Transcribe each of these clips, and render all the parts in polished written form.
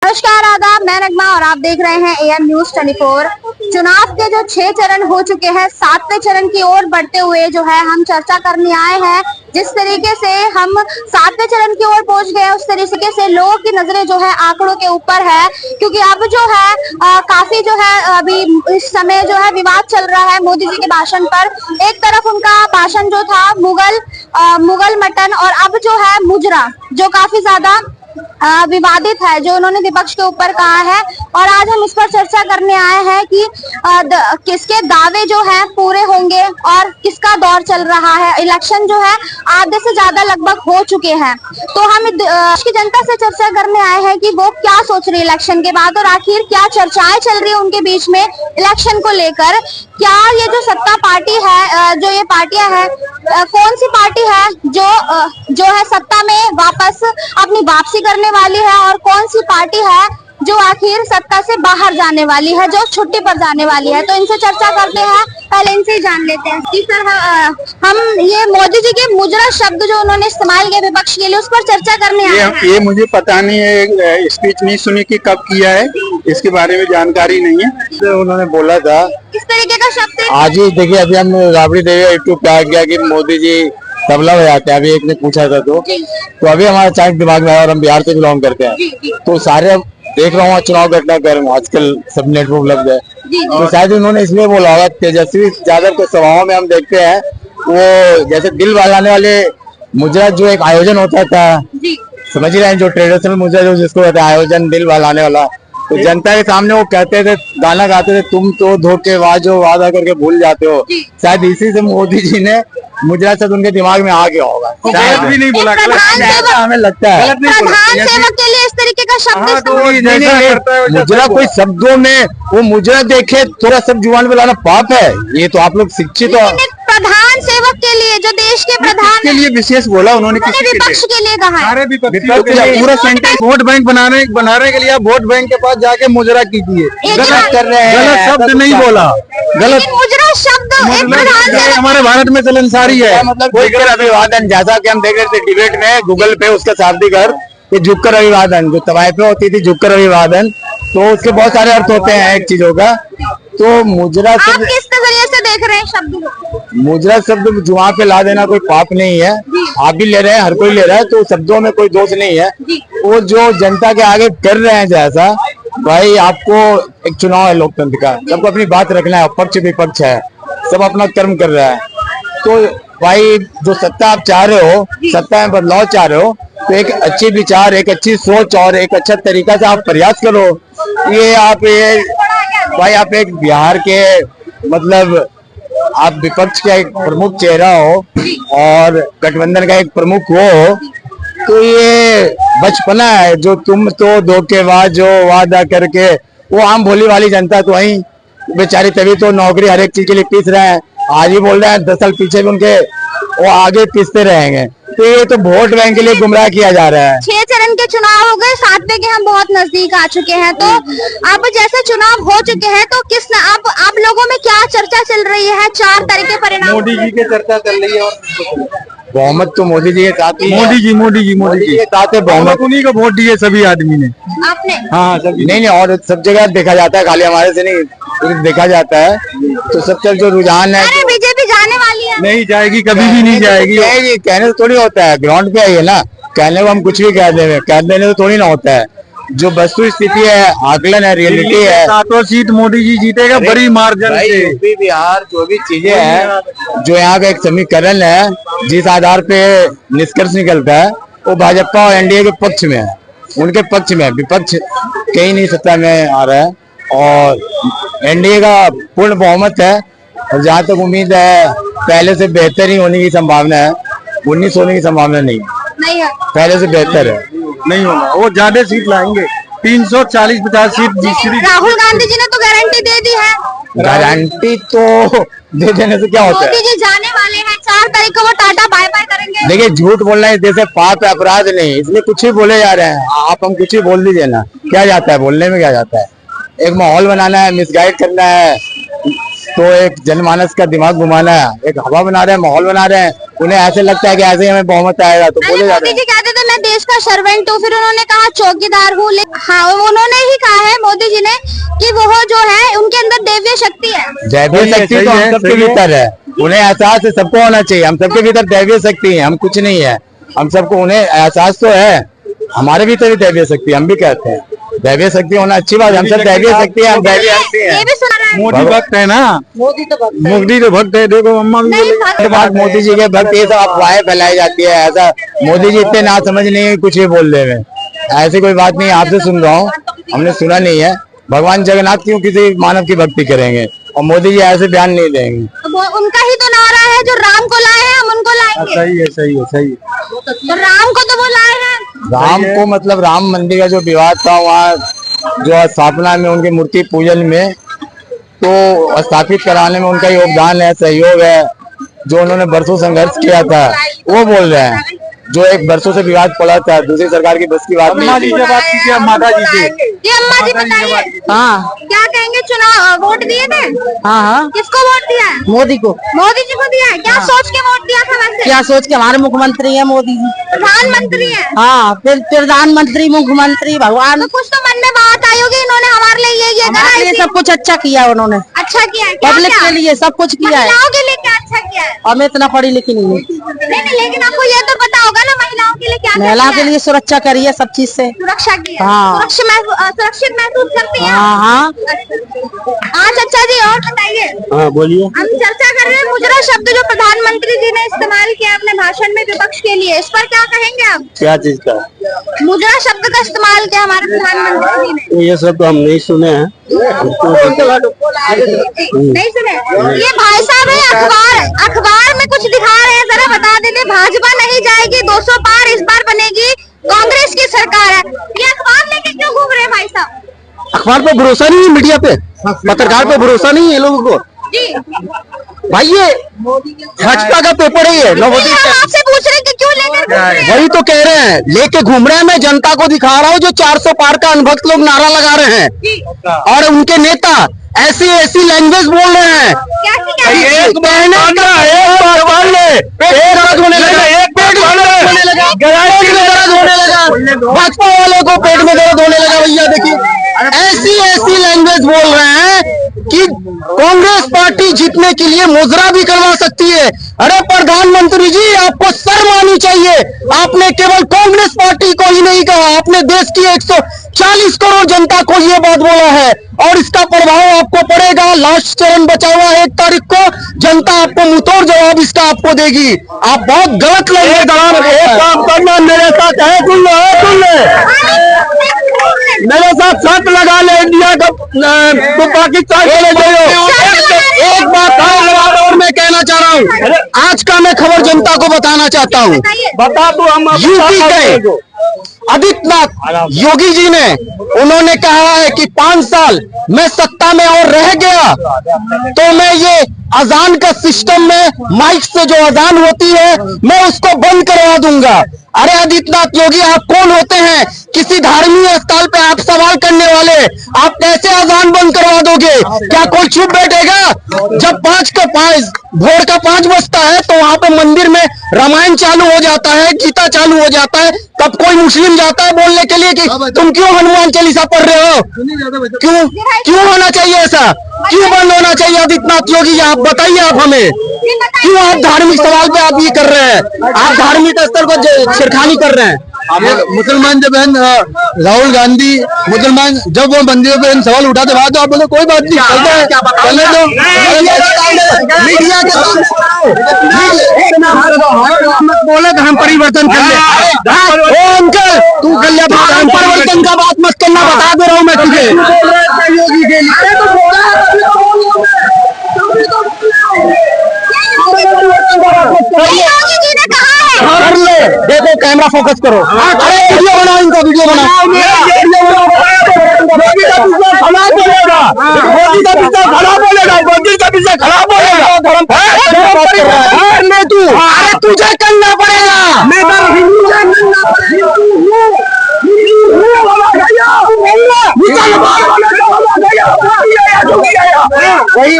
नमस्कार, आदाब। मैं नगमा और आप देख रहे हैं AM न्यूज 24। चुनाव के जो 6 चरण हो चुके हैं, 7वें चरण की ओर बढ़ते हुए जो है हम चर्चा करने आए हैं। जिस तरीके से हम 7वें चरण की ओर पहुंच गए, उस तरीके से लोगों की नजरें जो है आंकड़ों के ऊपर है, क्योंकि अब जो है काफी जो है अभी इस समय जो है विवाद चल रहा है मोदी जी के भाषण पर। एक तरफ उनका भाषण जो था मुगल मटन, और अब जो है मुजरा, जो काफी ज्यादा विवादित है, जो उन्होंने विपक्ष के ऊपर कहा है। और आज हम इस पर चर्चा करने आए हैं कि किसके दावे जो हैं पूरे होंगे और किसका दौर चल रहा है। इलेक्शन जो है आधे से ज्यादा लगभग हो चुके हैं, तो हम देश की जनता से चर्चा करने आए हैं कि वो क्या सोच रही है इलेक्शन के बाद, और आखिर क्या चर्चाएं चल रही है उनके बीच में इलेक्शन को लेकर। क्या ये जो सत्ता पार्टी है, जो ये पार्टियां हैं, कौन सी पार्टी है जो है सत्ता में वापस अपनी वापसी करने वाली है, और कौन सी पार्टी है जो आखिर सत्ता से बाहर जाने वाली है, जो छुट्टी पर जाने वाली है। तो इनसे चर्चा करते हैं, पहले इनसे ही जान लेते हैं। जी सर, हम ये मोदी जी के मुजरा शब्द जो उन्होंने इस्तेमाल किया विपक्ष के लिए, उस पर चर्चा करने आए हैं। ये मुझे पता नहीं है, स्पीच नहीं सुनी कि कब किया है, इसके बारे में जानकारी नहीं है। तो उन्होंने बोला था किस तरीके का शब्द है? आज ही देखिए, अभी हम राबड़ी देवी यूट्यूब पे आ गया कि मोदी जी तबला बजाते हैं। अभी एक ने पूछा था तो अभी हमारा अचानक दिमाग में आया, और हम बिहार से बिलोंग करते हैं, तो सारे देख रहा हूँ चुनाव घटनाक्रम आजकल सब नेट पर उपलब्ध है। तो शायद उन्होंने इसलिए बोला होगा। तेजस्वी यादव के सभाओं में हम देखते हैं, वो जैसे दिल बहलाने वाले मुजरा जो एक आयोजन होता था, समझ रहे हैं, जो ट्रेडिशनल मुजरा जो जिसको कहते हैं आयोजन दिल बहलाने वाला, तो जनता के सामने वो कहते थे, गाना गाते थे, तुम तो धोखेबाज हो, वादा करके भूल जाते हो। शायद इसी से मोदी जी ने मुजरा शब्द उनके दिमाग में आ गया होगा। गलत भी नहीं बोला, हमें लगता है प्रधान सेवक के लिए इस तरीके का शब्द मुजरा कोई शब्दों में वो मुजरा देखे थोड़ा सब जुबान पे लाना पाप है। ये तो आप लोग शिक्षित हो। प्रधान सेवक के लिए, जो देश के प्रधान के लिए विशेष बोला उन्होंने, विपक्ष के लिए कहा है। पूरा सेंटेंस वोट बैंक बनाने के लिए आप वोट बैंक के पास जाके मुजरा कीजिए। गलत कर रहे हैं, गलत शब्द नहीं बोला, गलत मुजरा शब्द एक प्रधान सेवक हमारे भारत में चलनसारी है। मतलब झुककर अभिवादन, जैसा कि हम देख रहे थे डिबेट में गूगल पे उसका शाब्दिक अर्थ ये झुककर अभिवादन, जो तवायफे होती थी झुककर अभिवादन, तो उसके बहुत सारे अर्थ होते हैं एक चीजों का। तो मुजरा शब्द किस नजरिए से देख रहे हैं शब्द को? मुजरा शब्द जुआ पे ला देना कोई पाप नहीं है, आप भी ले रहे हैं, हर कोई ले रहा है, तो शब्दों में कोई दोष नहीं है। वो जो जनता के आगे कर रहे हैं, जैसा भाई आपको एक चुनाव है लोकतंत्र का, सबको अपनी बात रखना है, पक्ष विपक्ष है, सब अपना कर्म कर रहा है। तो भाई जो सत्ता आप चाह रहे हो, सत्ता में बदलाव चाह रहे हो, तो एक अच्छी विचार, एक अच्छी सोच और एक अच्छा तरीका से आप प्रयास करो। भाई आप एक बिहार के मतलब आप विपक्ष का एक प्रमुख चेहरा हो और गठबंधन का एक प्रमुख हो, तो ये बचपना है जो तुम तो धोखेबाज हो, वादा करके। वो आम भोली वाली जनता तो वही बेचारी, तभी तो नौकरी हर एक चीज के लिए पीस रहे हैं। आज ही बोल रहे हैं 10 साल पीछे भी उनके वो आगे पीसते रहेंगे। तो ये तो वोट बैंक के लिए गुमराह किया जा रहा है। 6 चरण के चुनाव हो गए, 7वें के हम बहुत नजदीक आ चुके हैं। तो अब जैसे चुनाव हो चुके हैं, तो अब आप लोगों में क्या चर्चा चल रही है? 4 तारीख के परिणाम मोदी जी की चर्चा चल रही है, और बहुमत तो मोदी जी के साथ ही है। मोदी जी के साथ है बहुमत। उन्हीं को वोट दिए सभी आदमी ने। आपने? हाँ सभी। नहीं, और सब जगह देखा जाता है, खाली हमारे से नहीं देखा जाता है। तो सबसे जो रुझान है, बीजेपी जाने वाली है। नहीं जाएगी, कभी भी नहीं जाएगी। कहने तो थोड़ी होता है, ग्राउंड पे आई है ना, कहने को हम कुछ भी कह देने तो थोड़ी ना होता है। जो वस्तु स्थिति है, आकलन है, रियलिटी है। 7 सीट मोदी जी जीतेगा बड़ी मार्जिन से। यूपी बिहार जो भी चीजें हैं, जो यहाँ का एक समीकरण है, जिस आधार पे निष्कर्ष निकलता है, वो भाजपा और एनडीए के पक्ष में है, उनके पक्ष में। विपक्ष कहीं नहीं सत्ता में आ रहा है, और एनडीए का पूर्ण बहुमत है। और जहाँ तक उम्मीद है, पहले से बेहतर ही होने की संभावना है, 19 होने की संभावना नहीं है, पहले से बेहतर है। नहीं होगा, वो ज्यादा सीट लाएंगे, 340-50 सीट जीत। राहुल गांधी जी ने तो गारंटी दे दी है। गारंटी तो दे देने से क्या होता है? मोदी जी जाने वाले हैं, 4 तारीख को वो टाटा बाय बाय करेंगे। देखिए, झूठ बोलना इस देश में पाप है, अपराध नहीं, इसलिए कुछ भी बोले जा रहे हैं। आप हम कुछ भी बोल दीजिए ना, क्या जाता है बोलने में, क्या जाता है? एक माहौल बनाना है, मिसगाइड करना है, तो एक जनमानस का दिमाग घुमाना है, एक हवा बना रहे हैं, माहौल बना रहे हैं, उन्हें ऐसे लगता है कि ऐसे ही हमें बहुमत आएगा तो बोले जाते मोदी हैं। जी कहते थे मैं देश का सर्वेंट हूँ, फिर उन्होंने कहा चौकीदार हूँ। हाँ, उन्होंने ही कहा है मोदी जी ने कि वो जो है उनके अंदर दैवीय शक्ति है। दैवीय शक्ति तो हम सबके भीतर है, उन्हें एहसास है, सबको होना चाहिए। हम सबके भीतर दैवीय शक्ति है, हम कुछ नहीं है, हम सबको उन्हें एहसास तो है, हमारे भीतर भी दैवीय शक्ति, हम भी कहते हैं दैवीय शक्ति होना अच्छी बात है। हम सब दैवीय शक्ति है, हम दैवीय शक्ति ये है। भी सुना है मोदी भक्त है ना, मोदी तो भक्त है। देखो अम्मा भी नहीं, बोले बात मोदी जी के भक्त ये सब अफवाहें फैलाई जाती है, ऐसा मोदी जी इतने ना समझ नहीं है कुछ ही बोल रहे हैं, ऐसी कोई बात नहीं। आपसे सुन रहा हूँ, हमने सुना नहीं है। भगवान जगन्नाथ क्यों किसी मानव की भक्ति करेंगे, और मोदी जी ऐसे बयान नहीं देंगे। वो उनका ही तो नारा है, जो राम को लाए हैं हम उनको लाएंगे। सही है, सही है, सही है। तो राम को तो वो लाए हैं। राम को मतलब राम मंदिर का जो विवाद था वहाँ जो स्थापना में, उनकी मूर्ति पूजन में, तो स्थापित कराने में उनका योगदान है, सहयोग है, जो उन्होंने बरसों संघर्ष किया था वो बोल रहे हैं। जो एक बरसों से विवाद पड़ा था, दूसरी सरकार की बस की बात अम्मा जी नहीं से बात कीजिए, माता जी से। जी अम्मा जी बताइए, हाँ क्या कहेंगे? चुनाव वोट दिए थे? हाँ हाँ किसको वोट दिया है? मोदी को। मोदी जी को दिया है। क्या सोच के वोट दिया था वैसे? क्या सोच के? हमारे मुख्यमंत्री है मोदी जी। प्रधानमंत्री है। हाँ, फिर प्रधानमंत्री, मुख्यमंत्री, भगवान। तो कुछ तो मन में बात आई होगी, इन्होंने हमारे लिए ये करा, हमारे लिए सब कुछ अच्छा किया उन्होंने, अच्छा किया है। क्या पब्लिक किया? के लिए सब कुछ किया है। महिलाओं के लिए क्या अच्छा किया है? और मैं इतना पढ़ी लिखी नहीं हूँ। नहीं, लेकिन आपको ये तो पता होगा ना महिलाओं के लिए क्या महिला के लिए सुरक्षा करी है सब चीज से। सुरक्षा की है। हाँ। सुरक्षित महसूस करती है। हाँ हाँ। हाँ चाचा जी, और बताइए। हाँ बोलिए। हम चर्चा कर रहे हैं मुजरा शब्द जो प्रधानमंत्री जी ने इस्तेमाल किया अपने भाषण में विपक्ष के लिए, इस पर क्या कहेंगे आप? क्या चीज का? मुजरा शब्द का इस्तेमाल किया हमारे प्रधानमंत्री जी ने। ये सब तो हम नहीं सुने हैं। नहीं सुने? ये भाई साहब है, अखबार में कुछ दिखा रहे हैं, जरा बता देते। भाजपा नहीं जाएगी 200 पार, इस बार बनेगी कांग्रेस की सरकार है। ये अखबार लेके क्यों घूम रहे हैं भाई साहब? अखबार पे भरोसा नहीं है, मीडिया पे, पत्रकार पे भरोसा नहीं है लोगों को। जी भाई ये भाजपा का पेपर ही है, नवोदय हम आपसे पूछ रहे हैं कि क्यों लेकर घूम रहे हैं? वही तो कह रहे हैं, लेके घूम रहे हैं। मैं जनता को दिखा रहा हूँ जो 400 पार का अनभक्त लोग नारा लगा रहे हैं, जी, और उनके नेता ऐसी ऐसी लैंग्वेज बोल रहे हैं। क्या एक बार दर्द होने लगा, एक पेट में दर्द होने लगा, भाजपा वालों को पेट में दर्द होने लगा। भैया देखिए, ऐसी ऐसी लैंग्वेज बोल रहे हैं कि कांग्रेस पार्टी जीतने के लिए मुजरा भी करवा सकती है। अरे प्रधानमंत्री जी, आपको शर्म आनी चाहिए। आपने केवल कांग्रेस पार्टी को ही नहीं कहा, आपने देश की 140 करोड़ जनता को ये बात बोला है, और इसका प्रभाव आपको पड़ेगा। लास्ट चरण बचा हुआ 1 तारीख को, जनता आपको मुंहतोड़ जवाब इसका आपको देगी। आप बहुत गलत लोग हैं। काम करना मेरे साथ है, सुन मेरे साथ शर्त लगा ले, इंडिया का तो पाकिस्तान चले जाओ। एक बात और मैं कहना चाह रहा हूँ, आज का मैं खबर जनता को बताना चाहता हूँ। बता दो, हम यूपी के आदित्यनाथ योगी जी ने, उन्होंने कहा है कि 5 साल मैं सत्ता में और रह गया तो मैं ये अजान का सिस्टम में माइक से जो अजान होती है मैं उसको बंद करवा दूंगा। अरे आदित्यनाथ योगी, आप कौन होते हैं? किसी धार्मिक स्थल पे आप सवाल करने वाले, आप कैसे अजान बंद करवा दोगे? क्या कोई चुप बैठेगा? जब 5 भोर का 5 बजता है तो वहां पे मंदिर में रामायण चालू हो जाता है, गीता चालू हो जाता है, तब कोई मुस्लिम जाता है बोलने के लिए कि तुम क्यों हनुमान चालीसा पढ़ रहे हो? क्यों होना चाहिए ऐसा? क्यों बंद होना चाहिए? आदित्यनाथ योगी जी, आप बताइए, आप हमें क्यों आप धार्मिक सवाल पे आप ये कर रहे हैं? आप धार्मिक स्तर को छेड़खानी कर रहे हैं। मुसलमान जब राहुल गांधी मुसलमान जब वो मंदिरों पे सवाल उठाते बाद तो आप बोले कोई बात नहीं, चलने दो। मीडिया के बोले तो हम परिवर्तन कर ले। ओ अंकल, तू कर लिया, हम परिवर्तन का बात मत करना, बता दे रहा हूँ मैं तुझे। योगी जी ने कहा है। कर ले, देखो कैमरा फोकस करो। अरे वीडियो बनाओ, इनका वीडियो बनाओ। मोदी का पीछा खड़ा बोलेगा, मोदी का पीछा खड़ा बोलेगा, मोदी का पीछा खड़ा बोलेगा। मैं तू, अरे तुझे करना पड़ेगा। मैं वही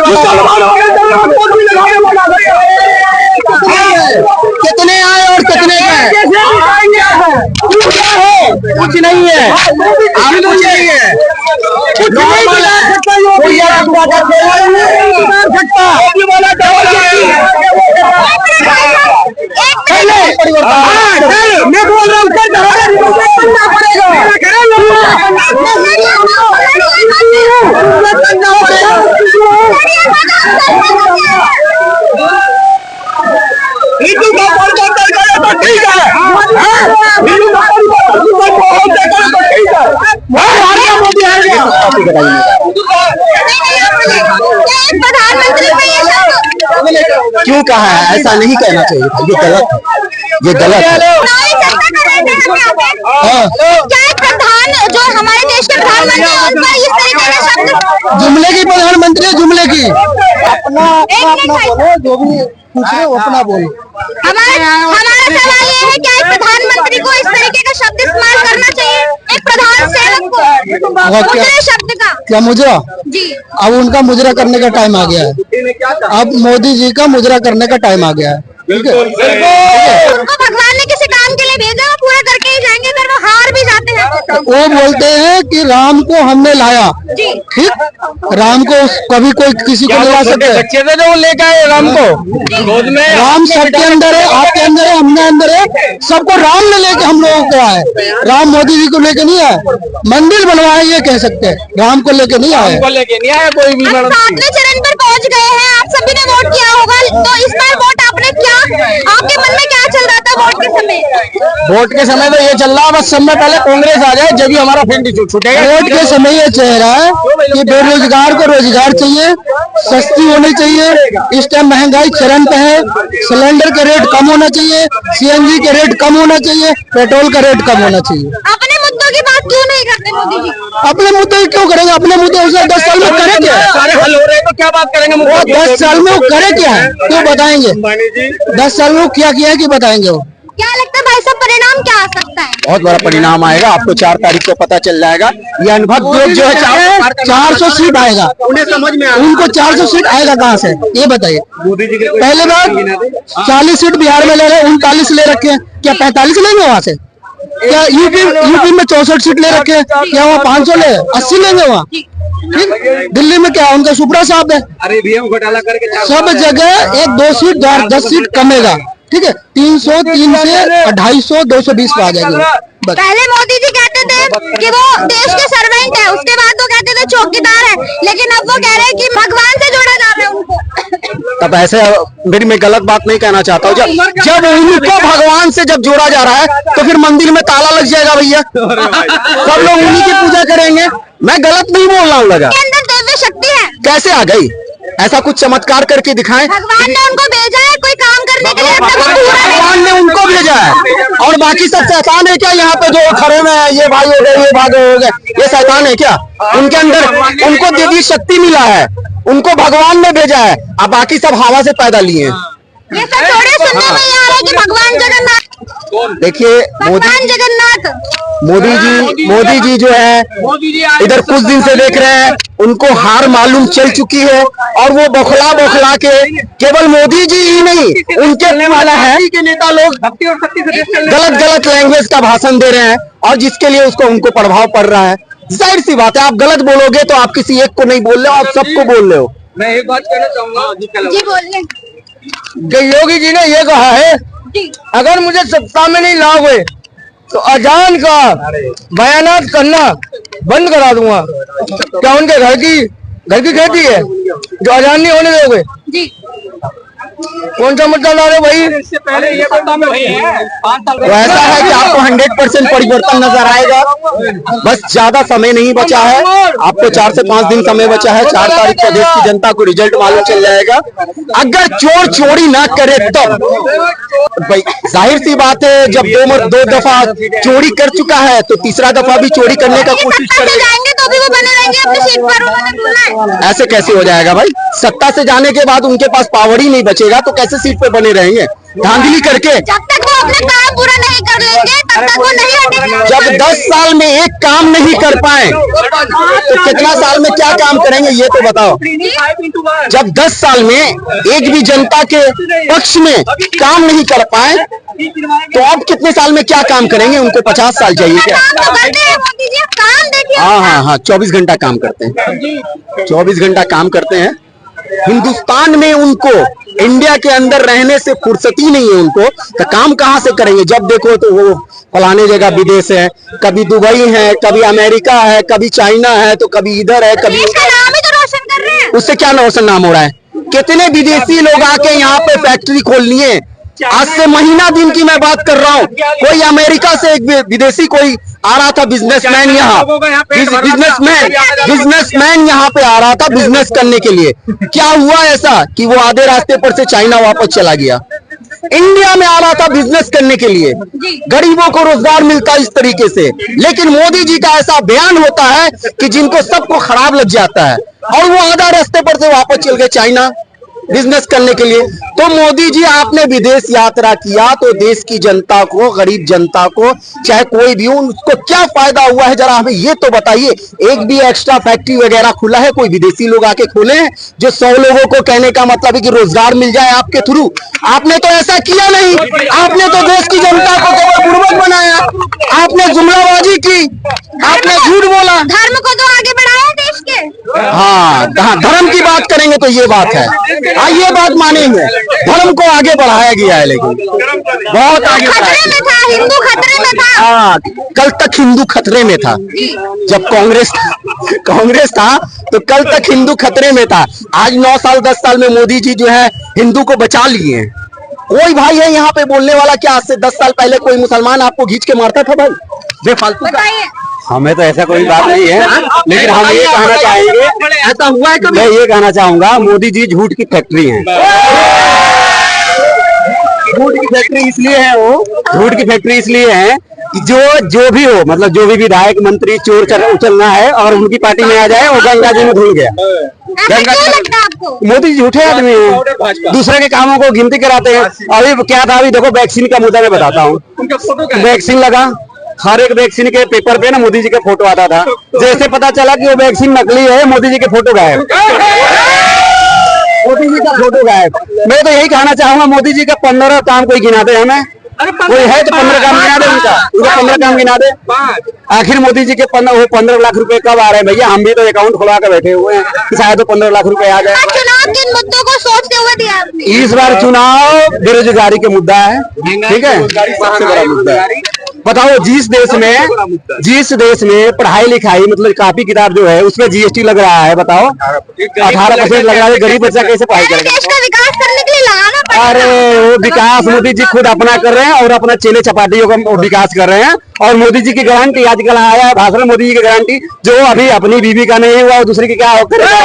कितने का है? कुछ नहीं है, आप कुछ नहीं है, कुछ नहीं मिला सकता। मैं बोल रहा हूँ क्यों कहा है? ऐसा नहीं कहना चाहिए था, ये गलत है, ये गलत है। क्या प्रधान जो हमारे देश के प्रधानमंत्री हैं उन पर इस तरीके के शब्द जुमले की प्रधानमंत्री है, जुमले की। अपना बोलो, जो भी पूछ रहे हो अपना बोलो। हमारा सवाल ये है क्या एक प्रधानमंत्री को इस तरीके का शब्द इस्तेमाल करना चाहिए एक प्रधान सेवक को मुजरे शब्द का? क्या मुजरा? जी अब उनका मुजरा करने का टाइम आ गया है, अब मोदी जी का मुजरा करने का टाइम आ गया है। ठीक है, उनको भगवान ने किसी काम के लिए भेजा, वो पूरा करके ही जाएंगे, अगर वो हार भी जाते हैं वो बोलते हैं कि राम को हमने लाया। जी ठीक, राम को कभी कोई किसी को नहीं ला सकते। बच्चे थे जो लेके आए राम को, राम सबके अंदर है, आपके अंदर है, हमने अंदर है, सबको राम ने लेके हम लोगों को आए। राम मोदी जी को लेके नहीं आए, मंदिर बनवाए ये कह सकते हैं, राम को लेके नहीं आए। लेके नहीं आया कोई भी। 7वें चरण पर पहुंच गए हैं, आप सभी ने वोट किया होगा, तो इस बार वोट आपने क्या, आपके मन में क्या चल रहा था वोट के समय? वोट के समय तो ये चल रहा है बस समय पहले कांग्रेस आ जाए, जब भी हमारा फेंट छूटेगा। वोट के समय ये चल रहा है कि बेरोजगार को रोजगार चाहिए, सस्ती होनी चाहिए। इस टाइम महंगाई चरम पे है, सिलेंडर का रेट कम होना चाहिए, सीएनजी के रेट कम होना चाहिए, पेट्रोल का रेट कम होना चाहिए। अपने मुद्दों की बात क्यों नहीं करते मोदी जी? अपने मुद्दे क्यों करेंगे? अपने मुद्दे उसे 10 साल में करे क्या? सारे हल हो रहे हैं तो क्या बात करेंगे? वो 10 साल में वो करे क्या है क्यों बताएंगे? 10 साल में वो क्या किया है कि बताएंगे वो? क्या लगता है भाई साहब परिणाम क्या आ सकता है? बहुत बड़ा परिणाम आएगा, आपको 4 तारीख को पता चल जाएगा। ये अनुभव जो है 400 सीट आएगा, उन्हें समझ में उनको 400 सीट आएगा कहाँ से ये बताइए। पहले बार 40 सीट बिहार में ले रहे, 39 ले रखे हैं, क्या 45 लेंगे वहाँ से? क्या यूपी में 64 सीट ले रखे हैं, क्या वहाँ 500 ले 80 लेंगे वहाँ? ठीक, दिल्ली में क्या उनका सुप्रा साहब है, अरे घोटाला करके सब जगह 1-2 सीट 10 सीट कमेगा। ठीक है, 303 से 250 220 पे आ जाएगी। पहले मोदी जी कहते थे कि वो देश के सर्वेंट है, उसके बाद वो कहते थे चौकीदार है, लेकिन अब वो कह रहे हैं कि भगवान से जोड़ा जा रहा है उनको। तब ऐसे फिर मैं गलत बात नहीं कहना चाहता हूँ, जब उनको भगवान से जब जोड़ा जा रहा है तो फिर मंदिर में ताला लग जाएगा भैया, सब लोग उन्हीं की पूजा करेंगे। मैं गलत नहीं बोल रहा हूँ, लगा अंदर दिव्य शक्ति है, कैसे आ गई? ऐसा कुछ चमत्कार करके दिखाएं। भगवान ने उनको भेजा है कोई काम करने के लिए, भगवान ने उनको भेजा है और बाकी सब शैतान है क्या? यहाँ पे जो खड़े हुए हैं, ये भाई हो गए, ये भागे हो गए, ये शैतान है क्या? उनके अंदर उनको देवी शक्ति मिला है, उनको भगवान ने भेजा है, अब बाकी सब हवा से पैदा लिए हैं। ये सब थोड़े सुनने में आ रहा है कि भगवान जगन्नाथ, देखिए भगवान जगन्नाथ मोदी जी जो है इधर कुछ दिन से देख रहे हैं, उनको हार मालूम चल चुकी है और वो बौखला के केवल मोदी जी ही नहीं, उनके वाला है के नेता लोग गलत लैंग्वेज का भाषण दे रहे हैं और जिसके लिए उनको प्रभाव पड़ रहा है। जाहिर सी बात है, आप गलत बोलोगे तो आप किसी एक को नहीं बोल रहे हो, आप सबको बोल रहे हो। मैं एक बात कहना चाहूंगा जी बोलिए। योगी जी ने ये कहा है अगर मुझे सत्ता में नहीं लाओगे तो अजान का बयानात करना बंद करा दूंगा। क्या उनके घर की खेती है जो अजान नहीं होने दोगे? जी कौन सा मुद्दा ला रहे भाई? पहले ये पता में वही है। तो ऐसा है कि आपको 100% परिवर्तन नजर आएगा। बस ज्यादा समय नहीं बचा है, आपको 4 से 5 दिन समय बचा है। 4 तारीख को देश की जनता को रिजल्ट मालूम चल जाएगा। अगर चोर चोरी ना करे तो भाई जाहिर सी बात है, जब 2 दफा चोरी कर चुका है तो तीसरा दफा भी चोरी करने का कोशिश करेगा। तो भी वो बने रहेंगे अपनी सीट पर, उन्होंने बोला है। ऐसे कैसे हो जाएगा भाई? सत्ता से जाने के बाद उनके पास पावर ही नहीं बचेगा तो कैसे सीट पे बने रहेंगे धांधली करके? जब तक वो अपना काम पूरा नहीं कर लेंगे तब तक वो नहीं हटेंगे। जब 10 साल में एक काम नहीं कर पाए तो कितना साल में क्या काम करेंगे ये तो बताओ। जब 10 साल में एक भी जनता के पक्ष में काम नहीं कर पाए तो अब कितने साल में क्या काम करेंगे? उनको 50 साल चाहिए क्या? काम तो करते हैं मोदी जी, काम देखिए। हाँ, 24 घंटा काम करते हैं, 24 घंटा काम करते हैं। हिंदुस्तान में उनको इंडिया के अंदर रहने से फुर्सत ही नहीं है उनको, तो काम कहाँ से करेंगे? जब देखो तो वो फलाने जगह विदेश है, कभी दुबई है, कभी अमेरिका है, कभी चाइना है, तो कभी इधर है, कभी देश का नाम ही तो रोशन कर रहे हैं। उससे क्या रोशन नाम हो रहा है? कितने विदेशी लोग आके यहाँ पे फैक्ट्री खोल लिए। आज से महीना दिन की मैं बात कर रहा हूँ, कोई अमेरिका से एक विदेशी कोई आ रहा था, बिजनेसमैन यहाँ बिजनेसमैन यहाँ पे आ रहा था बिजनेस करने के लिए। क्या हुआ ऐसा कि वो आधे रास्ते पर से चाइना वापस चला गया। इंडिया में आ रहा था बिजनेस करने के लिए, गरीबों को रोजगार मिलता इस तरीके से। लेकिन मोदी जी का ऐसा बयान होता है कि जिनको सबको खराब लग जाता है, और वो आधा रास्ते पर से वापस चल गए चाइना बिजनेस करने के लिए। तो मोदी जी, आपने विदेश यात्रा किया तो देश की जनता को, गरीब जनता को, चाहे कोई भी हो, उसको क्या फायदा हुआ है? जरा हमें ये तो बताइए। एक भी एक्स्ट्रा फैक्ट्री वगैरह खुला है? कोई विदेशी लोग आके खोले हैं जो 100 लोगों को कहने का मतलब है कि रोजगार मिल जाए आपके थ्रू? आपने तो ऐसा किया नहीं। आपने तो देश की जनता को केवल बुड़बक बनाया, आपने जुमलाबाजी की, आपने झूठ बोला। धर्म को तो आगे बढ़ाया देश के। हाँ, धर्म की बात करेंगे तो ये बात है, ये बात मानेंगे, धर्म को आगे बढ़ाया गया है, लेकिन बहुत आगे खतरे में था, हिंदू खतरे में था। हाँ, कल तक हिंदू खतरे में था। जब कांग्रेस था तो कल तक हिंदू खतरे में था। आज 9 साल 10 साल में मोदी जी जो है हिंदू को बचा लिए हैं। कोई भाई है यहाँ पे बोलने वाला? क्या आज से 10 साल पहले कोई मुसलमान आपको खींच के मारता था भाई बेफालतू का? हमें तो ऐसा कोई बात नहीं है, लेकिन हम ये कहना चाहेंगे, ऐसा हुआ है कभी? मैं ये कहना चाहूंगा, मोदी जी झूठ की फैक्ट्री है। झूठ की फैक्ट्री इसलिए है, वो झूठ की फैक्ट्री इसलिए है कि जो भी हो, मतलब जो भी विधायक मंत्री चोर उचलना है और उनकी पार्टी में आ जाए, वो गंगा जी में धुल गया। मोदी जी झूठे आदमी हैं, दूसरे के कामों को गिनती कराते हैं। अभी क्या था, अभी देखो वैक्सीन का मुद्दा मैं बताता हूँ। वैक्सीन लगा, हर एक वैक्सीन के पेपर पे ना मोदी जी का फोटो आता था। जैसे पता चला कि वो वैक्सीन नकली है, मोदी जी के फोटो गायब। मोदी जी का फोटो गायब। मैं तो यही कहना चाहूंगा, मोदी जी का 15 काम कोई गिना दे हमें। कोई है तो 15 काम गिना दे, उनका 15 काम गिना दे। आखिर मोदी जी के 15 लाख रुपए कब आ रहे हैं भैया? हम भी तो अकाउंट खुलवा के बैठे हुए हैं, शायद 15 लाख रुपए आ जाए। चुनाव के मुद्दों को सोचते हुए दिया आपने। इस बार चुनाव बेरोजगारी के मुद्दा है, ठीक है, सबसे बड़ा मुद्दा है। बताओ, जिस देश में पढ़ाई लिखाई मतलब कॉपी किताब जो है उसमें जीएसटी लग रहा है, बताओ 18% लग रहा है, गरीब बच्चा कैसे पढ़ाई करेगा? देश का विकास करने के लिए लगाना पड़ेगा। अरे वो विकास मोदी जी खुद अपना कर रहे हैं और अपना चेले चपाटियों का विकास कर रहे हैं। और मोदी जी की गारंटी आजकल आया है भाषण, मोदी जी की गारंटी जो अभी अपनी बीवी का नहीं हुआ, दूसरे की क्या करेगा?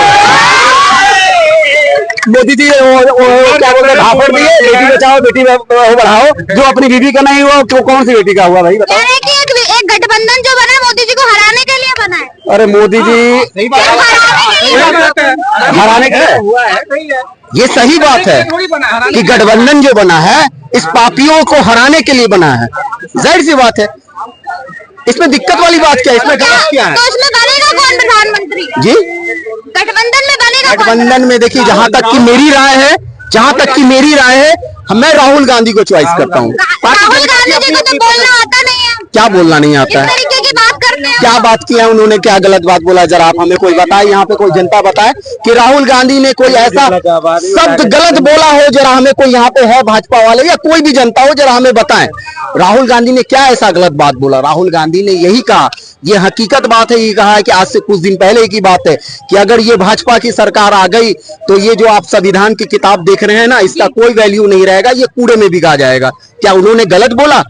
मोदी जी क्या बोलते हैं, भाषण दिए, बेटी बचाओ बेटी बढ़ाओ, जो अपनी बीवी का नहीं हुआ तो कौन सी बेटी का हुआ भाई बताओ? एक गठबंधन जो बना है मोदी जी को हराने के लिए बना है। अरे मोदी जी हराने के लिए, ये सही बात है कि गठबंधन जो बना है इस पापियों को हराने के लिए बना है, जाहिर सी बात है। इसमें दिक्कत वाली बात क्या है? इसमें गलत क्या है? तो इसमें बनेगा कौन प्रधानमंत्री जी? गठबंधन में बनेगा? गठबंधन में देखिए, जहां तक की मेरी राय है, मैं राहुल गांधी को चॉइस करता हूँ। राहुल गांधी जी को तो बोलना आता नहीं है। क्या बोलना नहीं आता है? इस तरीके की बात करते हैं। क्या बात किया उन्होंने? क्या गलत बात बोला? जरा आप हमें कोई बताए, यहाँ पे कोई जनता बताए कि राहुल गांधी ने कोई ऐसा शब्द गलत बोला हो। जरा हमें कोई यहाँ पे है भाजपा वाले या कोई भी जनता हो, जरा हमें बताएं राहुल गांधी ने क्या ऐसा गलत बात बोला। राहुल गांधी ने यही कहा, ये हकीकत बात है, ये कहा है कि आज से कुछ दिन पहले की बात है कि अगर ये भाजपा की सरकार आ गई तो ये जो आप संविधान की किताब देख रहे हैं ना, इसका कोई वैल्यू नहीं रहेगा, ये कूड़े में बिका जाएगा। क्या उन्होंने गलत बोला?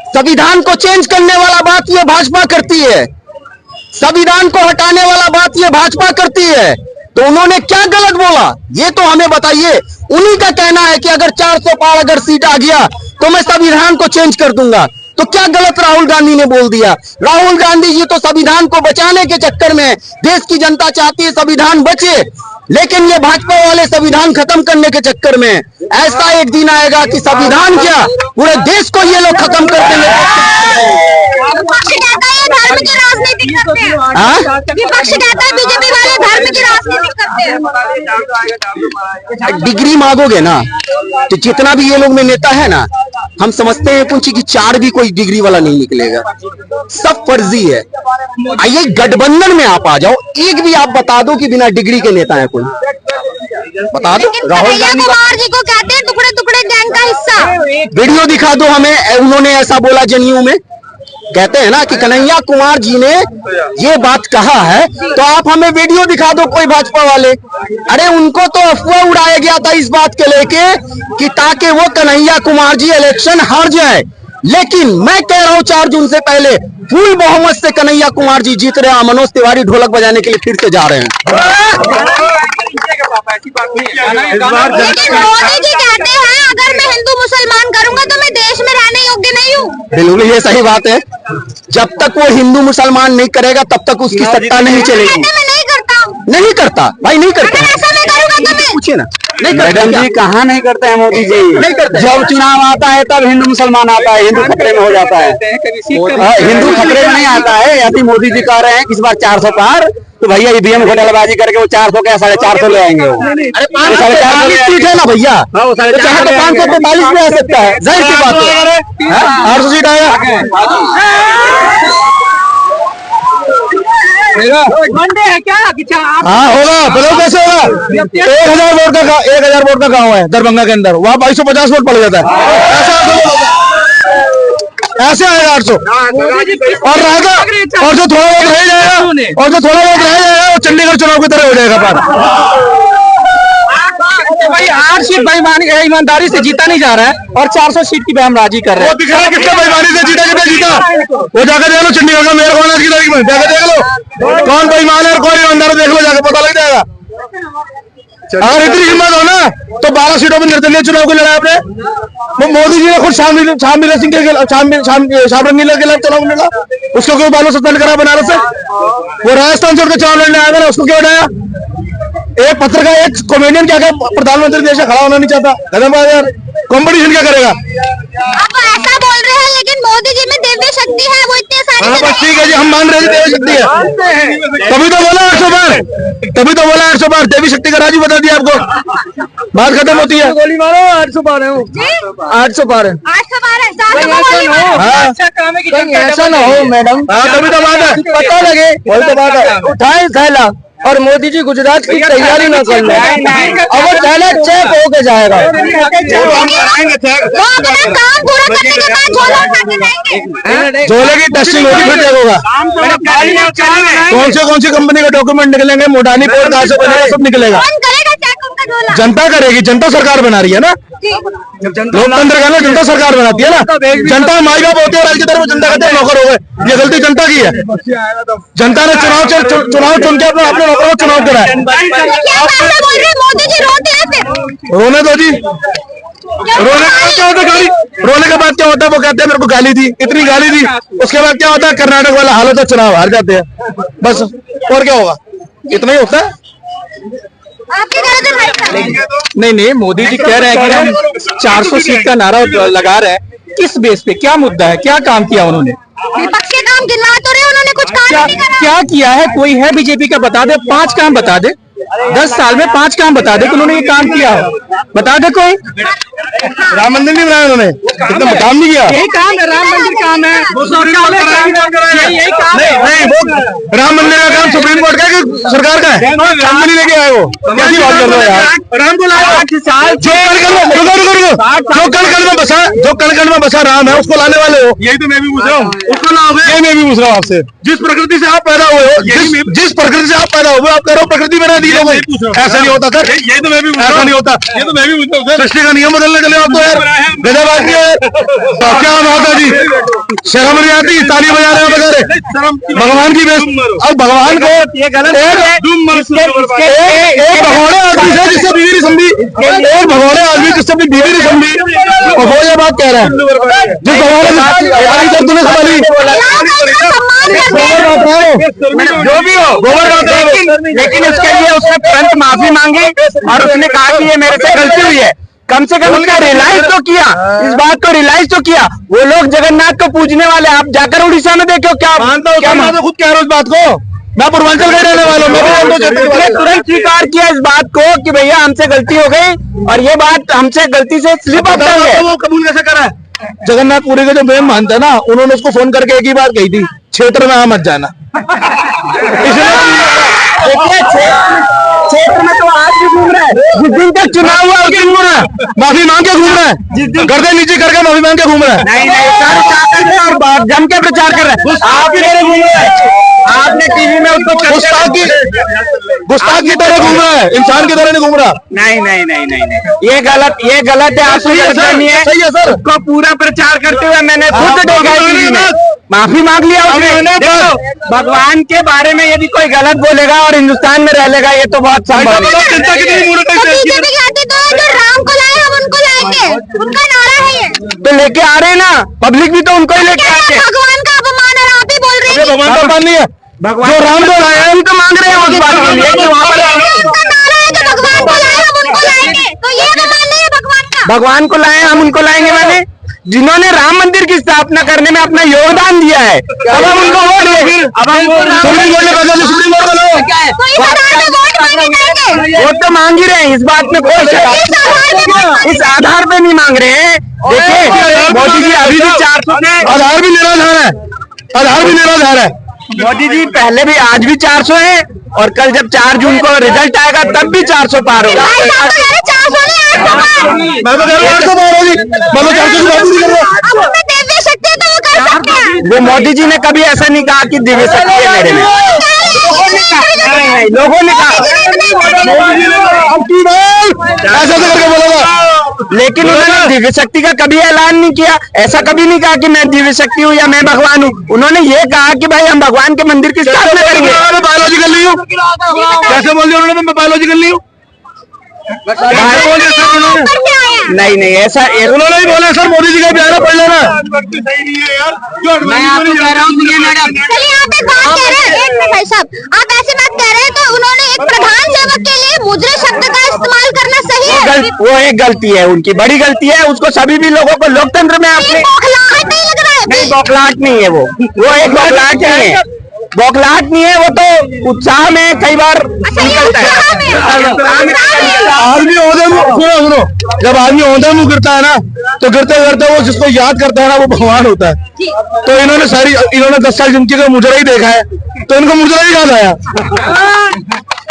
संविधान को चेंज करने वाला बात ये भाजपा करती है, संविधान को हटाने वाला बात ये भाजपा करती है, तो उन्होंने क्या गलत बोला ये तो हमें बताइए। उन्हीं का कहना है कि अगर 400 पार अगर सीट आ गया तो मैं संविधान को चेंज कर दूंगा, तो क्या गलत राहुल गांधी ने बोल दिया? राहुल गांधी जी तो संविधान को बचाने के चक्कर में, देश की जनता चाहती है संविधान बचे, लेकिन ये भाजपा वाले संविधान खत्म करने के चक्कर में, ऐसा एक दिन आएगा कि संविधान क्या पूरे देश को ये लोग खत्म कर देंगे। विपक्ष कहता है धर्म की राजनीति करते हैं। विपक्ष कहता है बीजेपी वाले धर्म की राजनीति करते हैं। सकते हैं? डिग्री मांगोगे ना तो जितना भी ये लोग में नेता है ना, हम समझते हैं कुछ कि 4 भी कोई डिग्री वाला नहीं निकलेगा, सब फर्जी है। आइए गठबंधन में आप आ जाओ, एक भी आप बता दो कि बिना डिग्री के नेता है कोई, बता दो। लेकिन राहुल कन्हैया गांधी कुमार जी को कहते हैं टुकड़े टुकड़े गैंग का हिस्सा। वीडियो दिखा दो हमें, उन्होंने ऐसा बोला जनेऊ में, कहते हैं ना कि कन्हैया कुमार जी ने ये बात कहा है, तो आप हमें वीडियो दिखा दो कोई भाजपा वाले। अरे उनको तो अफवाह उड़ाया गया था इस बात के लेके कि ताकि वो कन्हैया कुमार जी इलेक्शन हार जाए, लेकिन मैं कह रहा हूं 4 जून से पहले फुल बहुमत से कन्हैया कुमार जी जीत रहे हैं। मनोज तिवारी ढोलक बजाने के लिए फिर से जा रहे हैं। लेकिन मोदी जी कहते हैं अगर मैं हिंदू मुसलमान करूंगा तो मैं देश में रहने योग्य नहीं हूँ। बिल्कुल ये सही बात है, जब तक वो हिंदू मुसलमान नहीं करेगा तब तक उसकी सत्ता नहीं चलेगी। मैं नहीं करता हूँ। नहीं करता भाई, नहीं करता। अगर ऐसा मैं करूंगा तो मैं पूछिए ना, नहीं मैडम जी कहाँ नहीं करते हैं मोदी जी? नहीं करते। जब चुनाव आता है तब हिंदू मुसलमान आता है, हिंदू खतरे में हो जाता है। हिंदू खतरे में नहीं आता है। यदि मोदी जी कह रहे हैं इस बार 400 पार, तो भैया ईवीएम घोटालाबाजी करके वो 400 क्या 450 ले आएंगे। वो अरे 543 सीट है ना भैया, तो चाहे तो 543 में आ सकता है, जाहिर सी बात है। 800 सीट आएगा। है क्या? हाँ होगा, बताओ कैसे होगा? 1000 वोट का गांव है दरभंगा के अंदर, वहाँ 2250 वोट पड़ जाता है। ऐसे आएगा 800 और रहेगा, और जो थोड़ा वोट रह जाएगा वो चंडीगढ़ चुनाव की तरह हो जाएगा पार। भाई 8 सीट बेईमानी ईमानदारी से जीता नहीं जा रहा है और 400 सीट की बेहमराजी कर रहे वो हैं। दिख रहा है कितना बेईमानी से जीता, कितना जीता, वो जाकर देख लो चंडीगढ़ का मेयर कौन है, इसकी तारीख में जाकर देख लो कौन बेईमान है और कौन ईमानदार है, देख लो जाकर पता लग जाएगा। अगर इतनी हिम्मत हो ना तो 12 सीटों में निर्दलीय चुनाव को लड़ा आपने। वो मोदी जी ने खुद शामवीर सिंह के शामरंगीला के खिलाफ चुनाव लड़ा, उसको क्यों बालों सस्पेंड करा बनारस से? वो राजस्थान छोड़ के चुनाव लड़ने आया था ना, उसको क्यों हटाया? एक पत्रकार, एक कॉमेडियन क्या प्रधानमंत्री देश से खड़ा होना नहीं चाहता? धन्यवाद यार, कॉम्पिटिशन क्या करेगा? आप ऐसा बोल रहे हैं, लेकिन मोदी जी में दिव्य शक्ति है, वो इतने सारे हाँ बस ठीक है जी, हम मान रहे हैं देवी शक्ति है, तभी तो बोला 800 बार, 800 बार देवी शक्ति का राजू बता दिया आपको, बात खत्म होती है। गोली मारो 800 पार है। 800 बार है। 800 बार है, 400 गोली मारो। हाँ ऐसा ना हो मैडम, हाँ तभी तो बात है, पता लगे वही तो बात है। उठाए थैला और मोदी जी गुजरात की तैयारी न कर ले, और वो थैला चेक होके जाएगा। वो अपना काम पूरा करने के बाद झोला उठा के जाएंगे। झोले की टेस्टिंग होगी फिर देखोगा कौन सी कंपनी का डॉक्यूमेंट निकलेंगे, मोडानी पोर्ट कहाँ से बनेगा, सब निकलेगा। कौन करेगा चेक उनका झोला? जनता करेगी, जनता सरकार बना रही है ना, लोकतंत्र का ना जनता सरकार बनाती है ना, जनता माई बाप होती है, राज्य की तरफ जनता कहते हैं नौकर हो गए, ये गलती जनता की है। जनता ने चुनाव चुन के अपने नौकरों को चुनाव कराया। क्या बात बोल रहे हैं? मोदी जी रोते हैं फिर? रोने दो जी, रोने का क्या होता है? रोने के बाद क्या होता है? वो कहते हैं मेरे को गाली दी, इतनी गाली दी, उसके बाद क्या होता है? कर्नाटक वाला हाल होता है, चुनाव हार जाते हैं, बस और क्या होगा? इतना ही होता है। आपके घर में भाई साहब नहीं, मोदी जी कह रहे हैं कि हम 400 सीट का नारा लगा रहे हैं, किस बेस पे, क्या मुद्दा है, क्या काम किया उन्होंने? विपक्ष के काम गिनवा तो रहे, उन्होंने कुछ काम क्या नहीं करा। क्या किया है? कोई है बीजेपी का, बता दे, 5 काम बता दे, 10 साल में 5 काम बता दे कि उन्होंने ये काम किया हो, बता दे कोई। राम मंदिर नहीं बनाया उन्होंने, इतना काम नहीं किया। यही काम है, राम मंदिर काम है, यही काम है। नहीं वो राम मंदिर का काम सुप्रीम कोर्ट का कि सरकार का है? राम मंदिर लेके आए वो, कैसी बात कर रहे हो यार? राम को लाया 8 साल, जो कण में बसा राम है, उसको लाने वाले हो। यही तो मैं भी पूछ रहा हूँ, उसको लाओगे? यही मैं भी पूछ रहा हूँ आपसे, जिस प्रकृति से आप पैदा हुए हो, जिस प्रकृति से आप पैदा हुए, आप कह रहे हो प्रकृति बना दी है, ऐसा नहीं होता सर, यही तो मैं भी ऐसा नहीं होता, ये तो मैं भी पूछता हूँ। सृष्टि का नियम बदलने के लिए आपको यार गजब आदमी है। क्या होता जी, शर्म नहीं आती, ताली बजा रहे हो बेचारे भगवान की बेस। अब भगवान को एक भगोड़े आदमी से जिससे बीवी नहीं समझी, एक भगोड़े आदमी जिससे अपनी बीवी नहीं समझी, और वो ये बात कह रहा है जिस भगवान जब तूने संभाली, जो भी हो गोबर, लेकिन उसके लिए उसने तुरंत माफी मांगी और उसने कहा कि ये मेरे से गलती हुई है। कम से कम उसका रियलाइज तो किया, इस बात को रियलाइज तो किया। वो लोग जगन्नाथ को पूजने वाले, आप जाकर उड़ीसा में देखो क्या मानता हूँ, खुद कह रहे हो इस बात को, मैं पूर्वांचल का रहने वाला हूँ। तुरंत स्वीकार किया इस बात को कि भैया हमसे गलती हो गई और ये बात हमसे गलती से स्लिप अप हो गई। वो कबूल कैसे करा? जगन्नाथपुरी के जो मेम मानता है ना, उन्होंने उसको फोन करके एक ही बात कही थी, क्षेत्र में मत जाना। क्षेत्र में तो आज भी घूम रहा है, जिस दिन तक चुनाव हुआ उस दिन घूम रहा है, माफी मांग के घूम रहा है, गर्दन नीचे करके माफी मांग के घूम रहा है। नहीं और जम के प्रचार कर रहा है। आपने टीवी में उसको गुस्ताख की तरह घूम रहा है, इंसान की तरह नहीं घूम रहा। नहीं, ये गलत है। आपको नहीं है, सही है सर। उसको पूरा प्रचार करते हुए मैंने खुद देखा टीवी में, माफी मांग लिया उसने। भगवान के बारे में यदि कोई गलत बोलेगा और हिंदुस्तान में रह लेगा, ये तो बहुत संभव है। राम को लाए हम उनको लाएंगे, उनका नारा है ये। तो लेके आ रहे हैं ना, पब्लिक भी तो उनको ही लेके आते हैं। भगवान का अपमान है, आप ही बोल रहे हैं। भगवान का अपमान नहीं है, भगवान जो राम को लाए हम तो मांग रहे हैं उस बात के लिए कि वहाँ पर भगवान को लाए हम उनको लाएंगे, तो ये अपमान नहीं है भगवान का। भगवान को लाए हम उनको लाएंगे, मैंने जिन्होंने राम मंदिर की स्थापना करने में अपना योगदान दिया है, अब हम उनको वोट देंगे। अब हम सुप्रीम कोर्ट वोट तो मांग ही रहे हैं, इस बात में कोई शक, इस आधार पे नहीं मांग रहे हैं। देखिए मोदी जी अभी भी 400 से आधार भी निराधार है, आधार भी निराधार है। मोदी जी पहले भी आज भी 400 है और कल जब 4 जून को रिजल्ट आएगा तब भी 400 पार होगा। मैं तो 800 पार होगी, मैं तो 400 से बात नहीं कर रहा। दिव्य शक्ति है तो वो कर सकते हैं। वो मोदी जी ने कभी ऐसा नहीं कहा कि दिव्य शक्ति है मेरे में। लोगों ने कहा ऐसा तो करके बोला, लेकिन उन्होंने दिव्य शक्ति का कभी ऐलान नहीं किया। ऐसा कभी नहीं कहा कि मैं दिव्य शक्ति हूँ या मैं भगवान हूँ। उन्होंने ये कहा कि भाई हम भगवान के मंदिर की स्थापना करेंगे। बायोलॉजिकल नहीं हूँ, कैसे बोल दिया उन्होंने मैं बायोलॉजिकल नहीं हूँ? नहीं ऐसा उन्होंने ही बोला। सर मोदी जी का बयान पढ़ लेना। मैं आपको कह रहा हूँ मैडम, चलिए आप एक बात कह रहे हैं, एक मिनट भाई साहब, आप ऐसी बात कह रहे हैं तो उन्होंने एक प्रधान सेवक के लिए मुद्रे शब्द का इस्तेमाल करना सही है? वो एक गलती है, उनकी बड़ी गलती है। उसको सभी भी लोगों को लोकतंत्र में आपने बौखलाहट नहीं लग रहा है? नहीं, बौखलाहट नहीं है, वो एक बौखलाहट नहीं है, बौखलाहट नहीं है, वो तो उत्साह में कई बार निकलता है। आदमी सुनो, जब आदमी ओंधा मुंह गिरता है ना, तो गिरते गिरते वो जिसको याद करता है ना वो भगवान होता है। तो इन्होंने 10 साल जिंदगी का मुजरा ही देखा है, तो इनको मुजरा ही याद आया।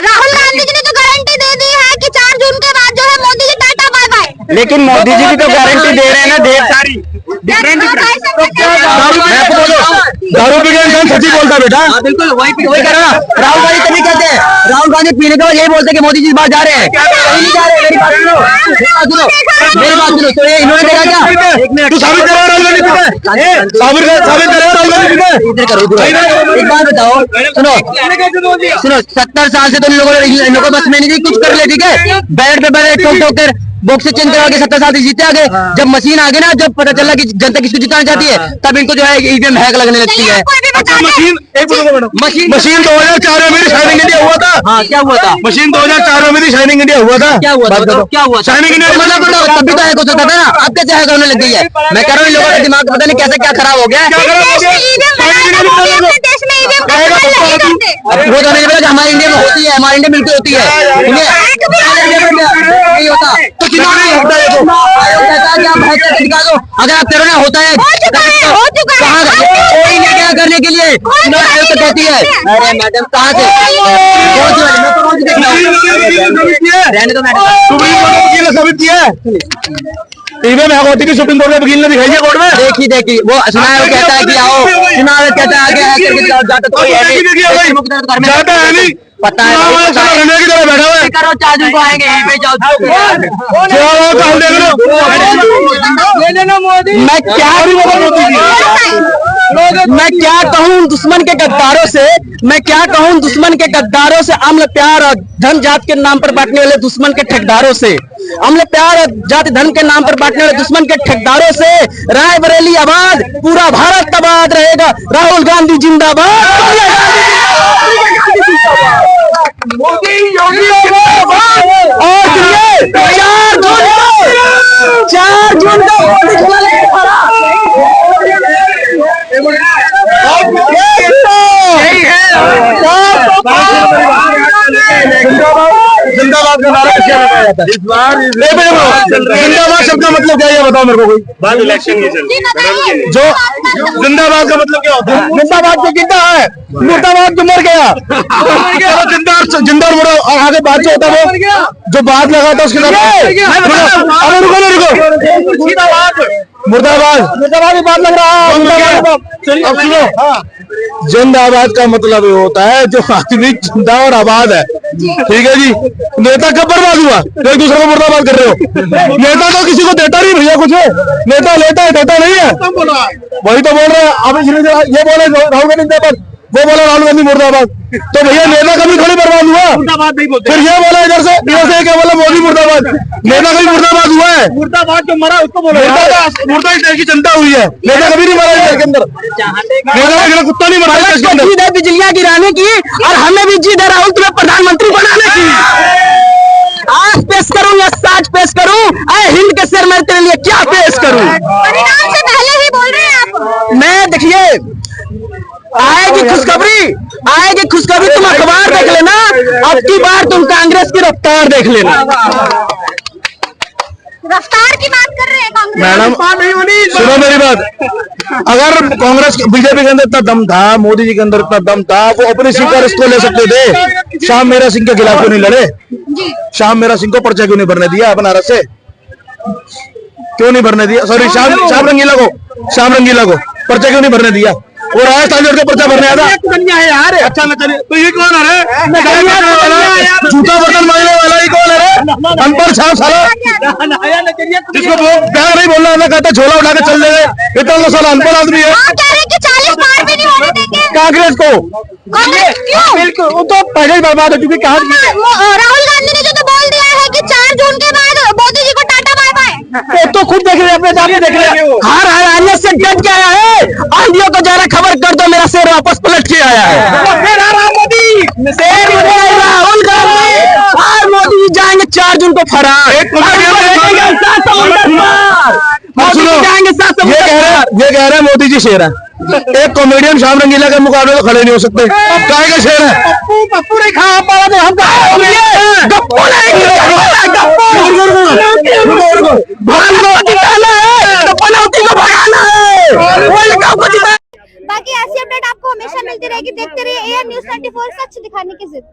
राहुल गांधी जी ने तो गारंटी दे दी है कि 4 जून के बाद जो है Modi ji tata bye bye. लेकिन मोदी जी भी तो गारंटी दे रहे हैं ना, ढेर सारी दारू पी के इंसान सच्ची बोलता है बेटा। बिल्कुल वही कह रहा। राहुल गांधी तभी कहते हैं, राहुल गांधी पीने के बाद यही बोलते हैं कि मोदी जी इस बार जा रहे हैं। कहीं नहीं जा रहे। मेरी बात सुनो, तो ये इन्होंने देखा क्या? तू साबित करो राहुल गांधी साबित करो राहुल गांधी। इधर करो, एक बात बताओ, सुनो 70 साल से तो इन लोगों बस में नहीं थी, कुछ कर ले, ठीक है? बैलेट पे बैलेट ठोक कर बॉक्स से चेंज करवा के 70 साल से जीते आगे। जब मशीन आ गई ना, जब पता चला कि जनता किसको जिताना चाहती है, तब इनको जो है ईवीएम हैक लगने लगती है। मशीन 2004 में भी शाइनिंग इंडिया हुआ था। हाँ, क्या हुआ था? मशीन 2004 में भी शाइनिंग इंडिया हुआ था। क्या हुआ था? क्या हुआ? शाइनिंग इंडिया मतलब तब भी तो हैक हो सकता था ना, अब कैसे हैक होने लग गई है? मैं कह रहा हूँ इन लोगों का दिमाग पता नहीं कैसे क्या खराब हो गया है। वो तो नहीं पता, हमारे इंडिया में होती है, हमारे इंडिया में बिल्कुल होती है। नहीं होता तो चुनाव नहीं होता है। अगर आप करो ना, होता है कहाँ कोई नहीं क्या करने के लिए आयोग तो कहती है। अरे मैडम कहाँ से रहने दो मैडम, साबित किया है ईवीएम हैक होती थी, सुप्रीम कोर्ट में वकील ने दिखाई है कोर्ट में। देखी वो सुना है, कहता है कि आओ चुनाव, कहता है आगे जाता तो है नहीं, पता है की तरह बैठा हुआ है। करो 4 जून को आएंगे, यहीं पे जाओ। मैं क्या कहूँ दुश्मन के गद्दारों से, मैं क्या कहूँ दुश्मन के गद्दारों से, अम्ल प्यार और धन जात के नाम पर बांटने वाले दुश्मन के ठेकेदारों से, अम्ल प्यार और जाति धन के नाम पर बांटने वाले दुश्मन के ठेकेदारों से। रायबरेली आबाद, पूरा भारत आबाद रहेगा। राहुल गांधी जिंदाबाद, मोदी योगी और 4 जून का का नारा किसके लगाया जाता है? इस बार जिंदाबाद शब्द का मतलब क्या है, ये बताओ मेरे को कोई। बाद इलेक्शन की चल जी बताइए। जो जिंदाबाद का मतलब क्या होता है? जिंदाबाद जो जिंदा है, मुर्दाबाद जो मर गया। जिंदा और मुर्दा और आगे बात जो होता है वो जो बात लगा था उसके साथ। अरे रुको मुर्दाबाद मुर्दाबाद की बात लग रहा है। अब सुनो, जिंदाबाद का मतलब ये होता है जो आदमी जिंदा और आबाद है, ठीक है जी। नेता कब बर्बाद हुआ? एक दूसरे को मुर्दाबाद कर रहे हो। नेता तो किसी को देता नहीं भैया, कुछ नेता लेता है देता नहीं है, वही तो बोल रहे हैं। अब ये बोले राहुल गांधी जिंदाबाद, वो बोला राहुल गांधी मुर्दाबाद, तो भैया नेता कभी थोड़ी बर्बाद हुआ। मुर्दाबाद नहीं बोलते, फिर ये बोला इधर से क्या बोला मोदी मुर्दाबाद, नेता कभी मुर्दाबाद हुआ है? मुर्दाबाद जो मरा उसको बोलो। मुर्दा इस देश की जनता हुई है, नेता कभी नहीं मरा इस देश के अंदर। नेता का कुत्ता नहीं मरा इस देश के अंदर। जीत है बिजलियां गिराने की और हमें भी जीत है राहुल तुम्हें प्रधानमंत्री बनाने की। आज पेश करूं या साज पेश करूं? अरे हिंद के सर मैं तेरे लिए क्या पेश करूं? परिणाम से पहले ही बोल रहे हैं आप। मैं देखिए आएगी खुशखबरी तुम अखबार देख लेना, अब की बार तुम कांग्रेस की रफ्तार देख लेना। रफ्तार की बात कर रहे हैं कांग्रेस। मैडम सुनो मेरी बात, अगर कांग्रेस बीजेपी के अंदर इतना दम था, मोदी जी के अंदर इतना दम था, वो अपनी सीट पर इसको ले सकते थे। श्याम मेरा सिंह के खिलाफ क्यों नहीं लड़े? श्याम मेरा सिंह को पर्चा क्यों नहीं भरने दिया बनारस से? क्यों नहीं भरने दिया? सॉरी श्याम रंगीला को पर्चा क्यों नहीं भरने दिया? वो राजस्थान जोड़ के पर्चा भरने आया था यार। अच्छा न चलिए, तो ये कौन है? जूता बर्तन मांगने वाला ही कौन है? अनपढ़ छाप साला, जिसको प्यार नहीं बोलना आना, कहता झोला उठा के चल देंगे, इतना साला अनपढ़ आदमी है। आप कह रहे हैं कि 40 पार भी नहीं होने देंगे कांग्रेस को। कांग्रेस क्यों? बिल्कुल, वो तो पहले ही बर्बाद हो चुकी। कहा राहुल गांधी ने जो तो बोल दिया है कि 4 जून के बाद मोदी जी को टाटा बाय बाय। तो खुद देख रहे हैं, अपने जाके देख रहे हैं। हार आने से डट के आया है। आंधियों को जरा खबर कर दो, मेरा शेर वापस पलट के आया है। फिर आ रहा मोदी, शेर राहुल गांधी और मोदी जी जाएंगे 4 जून को फरार। ये कह रहे हैं मोदी जी शेर है। एक कॉमेडियन श्याम रंगीला के मुकाबले तो खड़े नहीं हो सकते। काहे का शेर है? पप्पू नहीं खा पा रहे, हम गप्पू नहीं बाकी ऐसी अपडेट आपको हमेशा मिलती रहेगी। देखते रहिए एआर न्यूज़ 24, सच दिखाने की जिद।